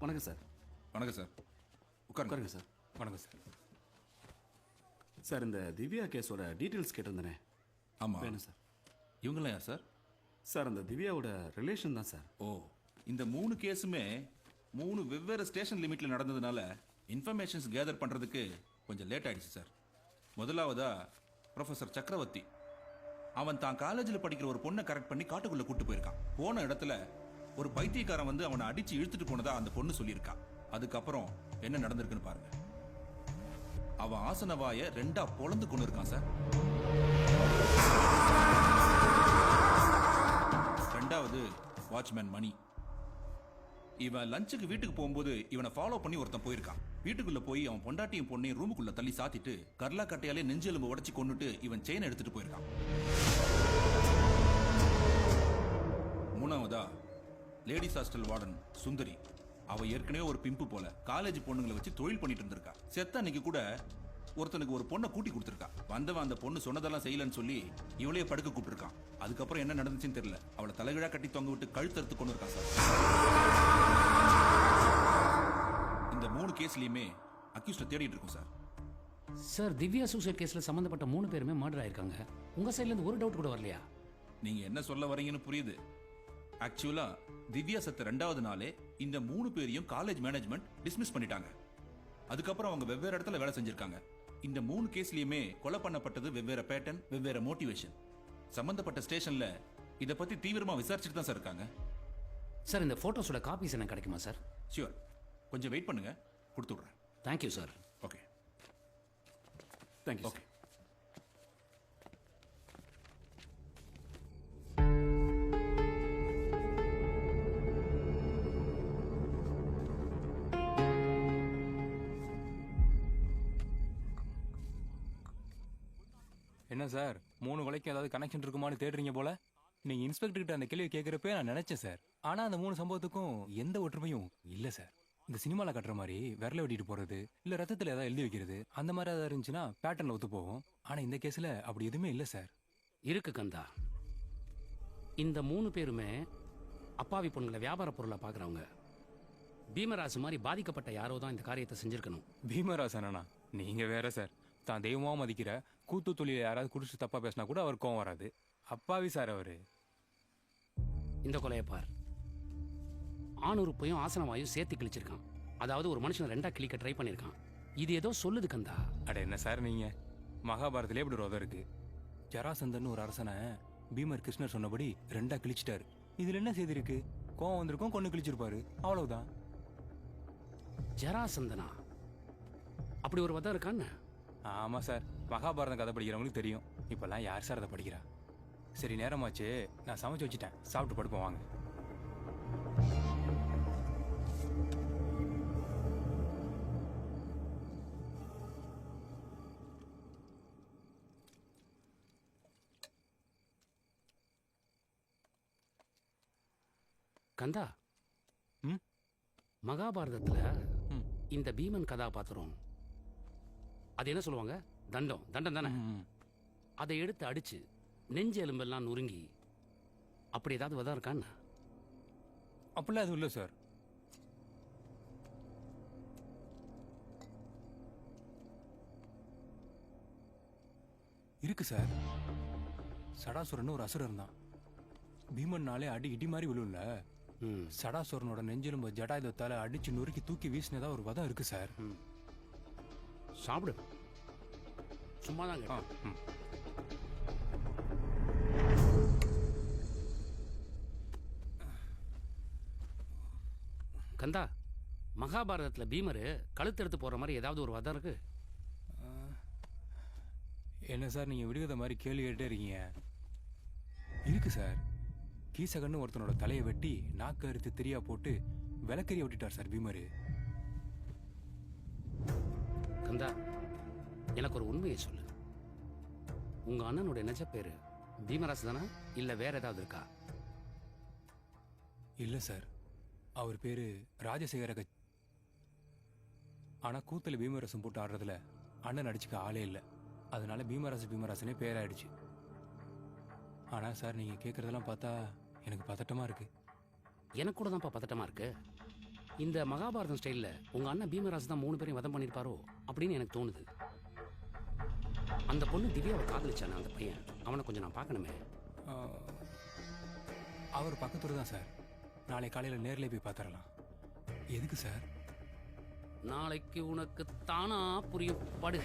வணக்கம் சார். வணக்கம் சார். உட்காருங்க சார். வணக்கம் சார். சார், இந்த திவ்யா கேஸோட டீட்டெயில்ஸ் கேட்டிருந்தேனே. ஆமாம். வேணும் சார். இவங்களாம் யார் சார்? சார், அந்த திவ்யாவோட ரிலேஷன் தான் சார். ஓ, இந்த 3 கேஸுமே 3 வெவ்வேறு ஸ்டேஷன் லிமிட்ல நடந்ததுனால இன்ஃபர்மேஷன்ஸ் கேதர் பண்ணுறதுக்கு கொஞ்சம் லேட் ஆயிடுச்சு சார். முதலாவதா ப்ரொஃபஸர் சக்கரவர்த்தி. அவன் தான் காலேஜில் படிக்கிற ஒரு பொண்ணை கரெக்ட் பண்ணி காட்டுக்குள்ளே கூட்டு போயிருக்கான். போன இடத்துல ஒரு பைத்தியக்காரன் வந்து அவனை அடித்து இழுத்துட்டு போனதா அந்த பொண்ணு சொல்லியிருக்கான். அதுக்கப்புறம் என்ன நடந்திருக்குன்னு பாருங்க. அவன் ஆசனவாயை 2ஆ பொளந்து கொண்டு இருக்கான் சார். ரெண்டாவது வாட்ச்மேன் மணி. இவன் லஞ்சுக்கு வீட்டுக்கு போகும்போது இவனை ஃபாலோ பண்ணி ஒருத்தன் போயிருக்கான். வீட்டுக்குள்ள போய் அவன் பொண்டாட்டியும் பொண்ணையும் ரூமுக்குள்ள தள்ளி சாத்திட்டு கர்லா கட்டையாலே நெஞ்செலும்பு உடச்சி கொண்டுட்டு இவன் செயின் எடுத்துட்டு போயிருக்கான். மூணாவதா லேடிஸ் ஹாஸ்டல் வார்டன் சுந்தரி. அவ ஏற்கனவே ஒரு பிம்பு போல காலேஜ் பொண்ணுங்களை வச்சு தொழில் பண்ணிட்டு இருந்திருக்கா. செத்த அன்னைக்கு கூட ஒருத்தனுக்கு ஒரு பொண்ணை கூட்டி கொடுத்துருக்கா. வந்தவன் அந்த பொண்ணு சொன்னதெல்லாம் செய்யலன்னு சொல்லி இவளையே படுக்க கூப்பிட்டுருக்கான். அதுக்கப்புறம் என்ன நடந்துச்சுன்னு தெரியல. அவளை தலைகீழா கட்டி தொங்க விட்டு கழுத்தறுத்து கொண்டு இருக்கான் சார். இந்த 3 கேஸ்லயுமே அக்யூஸ்ட தேடிட்டு இருக்கோம் சார். சார், திவ்யா சூசைட் கேஸ்ல சம்பந்தப்பட்ட 3 பேருமே மர்டர் ஆயிருக்காங்க. உங்க சைடுல இருந்து ஒரு டவுட் கூட வரலையா? நீங்க என்ன சொல்ல வரீங்கன்னு புரியுது. ஆக்சுவலா திவ்யா செத்த 2வது நாளே இந்த 3 பேரையும் காலேஜ் மேனேஜ்மெண்ட் டிஸ்மிஸ் பண்ணிட்டாங்க. அதுக்கப்புறம் அவங்க வெவ்வேறு இடத்துல வேலை செஞ்சிருக்காங்க. இந்த 3 கேஸ்லயுமே கொலை பண்ணப்பட்டது வெவ்வேறு பேட்டர்ன், வெவ்வேறு மோட்டிவேஷன். சம்பந்தப்பட்ட ஸ்டேஷன்ல இத பத்தி தீவிரமா விசாரிச்சுட்டு தான் சார் இருக்காங்க. சார், இந்த போட்டோஸோட காப்பீஸ் எனக்கு கிடைக்குமா சார்? ஷியோர், கொஞ்சம் வெயிட் பண்ணுங்க, கொடுத்து விடுறேன். Thank you sir. Okay. Thank you. Okay. என்ன சார், 3 கொலைக்கு ஏதாவது கனெக்ஷன் இருக்குமான்னு தேடுறீங்க போல. நீங்க இன்ஸ்பெக்டர் கிட்ட அந்த கேள்வி கேட்கறப்ப நான் நினைச்சேன் சார். ஆனா அந்த 3 சம்பவத்துக்கும் எந்த ஒற்றுமையும் இல்ல சார். இந்த சினிமால கட்டுற மாதிரி விரல வெட்டிட்டு போறது, இல்ல ரத்தத்துல ஏதாவது எழுதி வைக்கிறது, அந்த மாதிரி ஏதாவது இருந்துச்சுன்னா பேட்டர்ன்ல ஒத்து போகும். ஆனா இந்த கேஸ்ல அப்படி எதுவுமே இல்ல சார். இருக்கு கந்தா. இந்த 3 பேருமே அப்பாவி பொண்ணுங்களை வியாபார பொருளை பாக்குறவங்க. பீமராசு மாதிரி பாதிக்கப்பட்ட யாரோ தான் இந்த காரியத்தை செஞ்சிருக்கணும். பீமராசனா நீங்க வேற சார். தான் தெய்வமா மதிக்கிற கூத்து தொழில யாராவது குடிச்சு தப்பா பேசினா கூட அவர் கோவம் வராது. அப்பாவி சார் அவரு. இந்த கொலையை பார். ஆணுறுப்பையும் ஆசனவாயும் சேர்த்து கிழிச்சிருக்கான். அதாவது ஒரு மனுஷன் 2ஆ கிழிக்க ட்ரை பண்ணிருக்கான். இது ஏதோ சொல்லுது கந்தா. அட என்ன சார் நீங்க, மகாபாரதத்திலே இப்படி ஒரு உதவி இருக்கு. ஜராசந்தன் ஒரு அரசனை பீமர் கிருஷ்ணர் சொன்னபடி 2ஆ கிழிச்சிட்டாரு. இதுல என்ன செய்தி இருக்கு? கோவம் வந்திருக்கும், கொண்டு கிழிச்சிருப்பாரு, அவ்வளவுதான். ஜராசந்தனா அப்படி ஒரு வதம் இருக்கான்னு? ஆமா சார், மகாபாரதம் கதை படிக்கிறவங்களுக்கு தெரியும். இப்பெல்லாம் யார் சார் அதை படிக்கிறா? சரி, நேரமாச்சு, நான் சமைச்சு வச்சுட்டேன், சாப்பிட்டு படுப்போம் வாங்க. கந்தா, மகாபாரதத்துல இந்த பீமன் கதாபாத்திரம் அது என்ன சொல்லுவாங்க? தண்டம் தானே. அதை எடுத்து அடிச்சு நெஞ்சு எலும்பெல்லாம் நொறுங்கி அப்படி ஏதாவது வதம் இருக்கான்னு? அப்படிலாம் எதுவும் இல்லை சார். இருக்கு சார். சடாசுரன் ஒரு அசுரன் தான். பீமன்னாலே அடி இடி மாதிரி விழுல. சடாசுரனோட நெஞ்செலும்பு ஜடாயுதத்தால அடிச்சு நொறுக்கி தூக்கி வீசினதா ஒரு வதம் இருக்கு சார். சாப்பிடு. சும்மா தான். கந்தா, மகாபாரதத்துல பீமரு கழுத்து எடுத்து போற மாதிரி ஏதாவது ஒரு வதம் இருக்கு? என்ன சார் நீங்க விடுகதை மாதிரி கேள்வி கேட்டே இருக்கீங்க. இருக்கு சார். கீசகன்னு ஒருத்தனோட தலையை வெட்டி நாக்கு அறுத்து தெரியா போட்டு விளக்கறிய விட்டுட்டார் சார் பீமரு. கந்தா, எனக்கு ஒரு உண்மையை சொல்லு. உங்க அண்ணனோட நிஜ பேரு பீமராசு தானா, இல்ல வேற ஏதாவது இருக்கா? இல்ல சார், அவர் பேரு ராஜசேகர. ஆனா கூத்துல பீமரசம் போட்டு ஆடுறதுல அண்ணன் அடிச்சுக்க ஆளே இல்லை. அதனால பீமராசனே பேராயிடுச்சு. ஆனா சார், நீங்க கேட்கறதெல்லாம் பார்த்தா எனக்கு பதட்டமா இருக்கு. எனக்கு கூட தான்ப்பா பதட்டமா இருக்கு. இந்த மகாபாரதம் ஸ்டைல்ல உங்க அண்ணன் பீமராஜ் தான் 3 பேரையும் வதம் பண்ணிருப்பாரோ அப்படின்னு எனக்கு தோணுது. அந்த பொண்ணு திவ்யாவை காதலிச்சானே அந்த பையன், அவனை கொஞ்சம் நான் பார்க்கணுமே. அவர் பக்கத்துல தான் சார். நாளை காலையில் நேர்ல போய் பார்த்துடலாம். எதுக்கு சார்? நாளைக்கு உனக்கு தானா புரியும் படு.